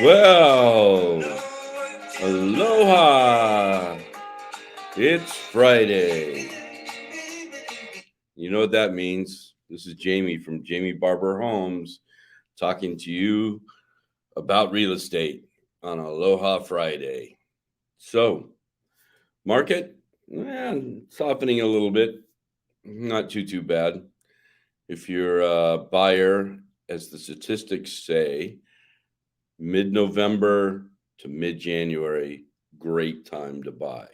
Well, aloha. It's Friday. You know what that means? This is Jamie from Jamie Barber Homes talking to you about real estate on Aloha Friday. So, market, softening a little bit, not too bad. If you're a buyer, as the statistics say, mid-November to mid-January, great time to buy.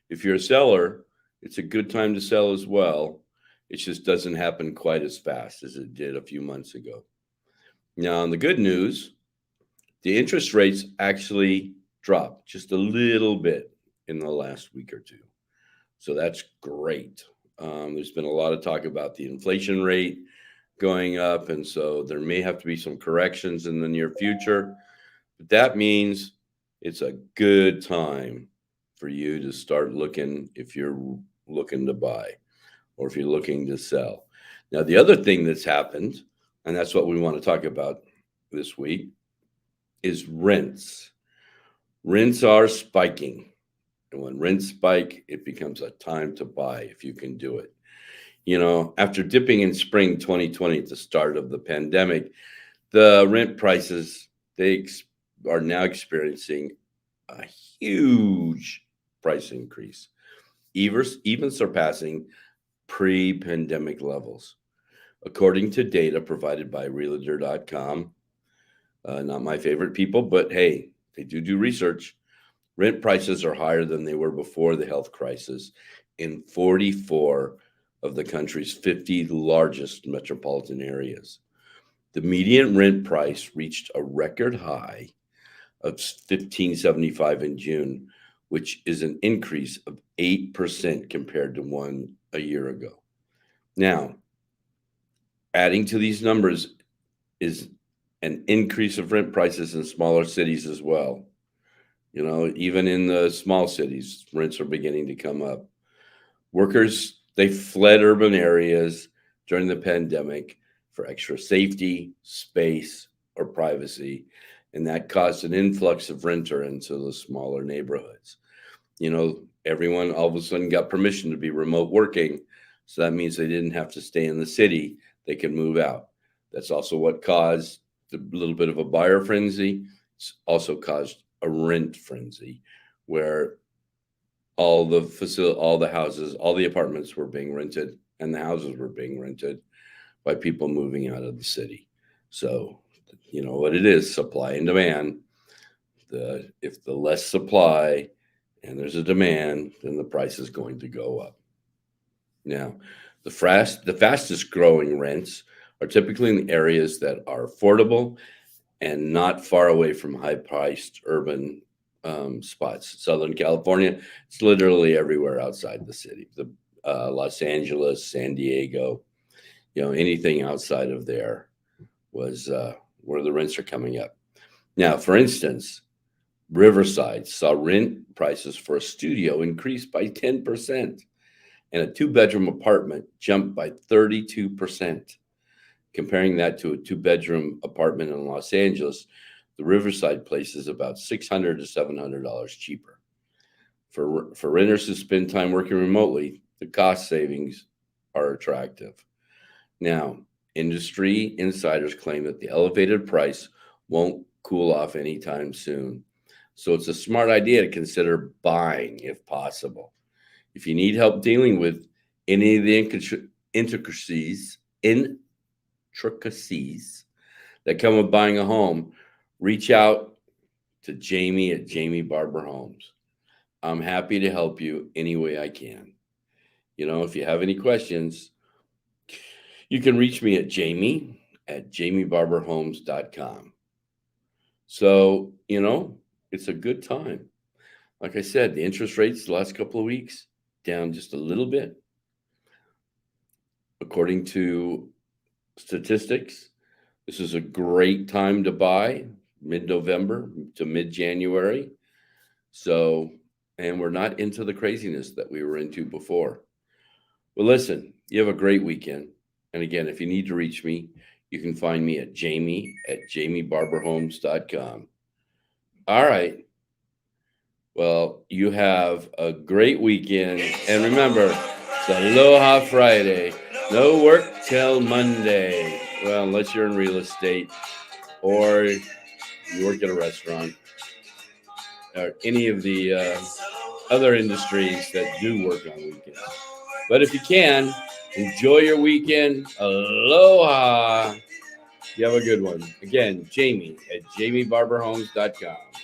If you're a seller, it's a good time to sell as well. It just doesn't happen quite as fast as it did a few months ago. Now, on the good news, the interest rates actually dropped just a little bit in the last week or two. So that's great. There's been a lot of talk about the inflation rate going up, and so there may have to be some corrections in the near future. But that means it's a good time for you to start looking if you're looking to buy or if you're looking to sell. Now, the other thing that's happened, and that's what we want to talk about this week, is rents. Rents are spiking. And when rents spike, it becomes a time to buy if you can do it. You know, after dipping in spring 2020 at the start of the pandemic, the rent prices, they are now experiencing a huge price increase, even surpassing pre-pandemic levels. According to data provided by Realtor.com, not my favorite people, but hey, they do research. Rent prices are higher than they were before the health crisis in 44 of the country's 50 largest metropolitan areas. The median rent price reached a record high of 1575 in June, which is an increase of 8% compared to one a year ago. Now, adding to these numbers is an increase of rent prices in smaller cities as well. You know, even in the small cities, rents are beginning to come up. Workers, they fled urban areas during the pandemic for extra safety, space, or privacy, and that caused an influx of renter into the smaller neighborhoods. You know, everyone all of a sudden got permission to be remote working, so that means they didn't have to stay in the city, they could move out. That's also what caused a little bit of a buyer frenzy. It's also caused a rent frenzy where all the houses, all the apartments were being rented and the houses were being rented by people moving out of the city. So, you know what it is, supply and demand. If the less supply and there's a demand, then the price is going to go up. Now, the fastest growing rents are typically in areas that are affordable and not far away from high priced urban spots. Southern California, it's literally everywhere outside the city. Los Angeles, San Diego, you know, anything outside of there was where the rents are coming up. Now, for instance, Riverside saw rent prices for a studio increase by 10% and a two-bedroom apartment jumped by 32%. Comparing that to a two-bedroom apartment in Los Angeles, the Riverside place is about $600 to $700 cheaper. For renters who spend time working remotely, the cost savings are attractive. Now, industry insiders claim that the elevated price won't cool off anytime soon. So it's a smart idea to consider buying if possible. If you need help dealing with any of the intricacies that come with buying a home, reach out to Jamie at Jamie Barber Homes. I'm happy to help you any way I can. You know, if you have any questions, you can reach me at Jamie at jamiebarberhomes.com. So, you know, it's a good time. Like I said, the interest rates the last couple of weeks down just a little bit. According to statistics, this is a great time to buy, mid-November to mid-January. So, and we're not into the craziness that we were into before. Well, listen, you have a great weekend. And again, if you need to reach me, You can find me at jamie@jamiebarberhomes.com. All right. Well, you have a great weekend. And remember, it's Aloha Friday. No work till Monday. Well, unless you're in real estate or you work at a restaurant or any of the other industries that do work on weekends. But if you can, enjoy your weekend. Aloha. You have a good one. Again, Jamie at jamiebarberhomes.com.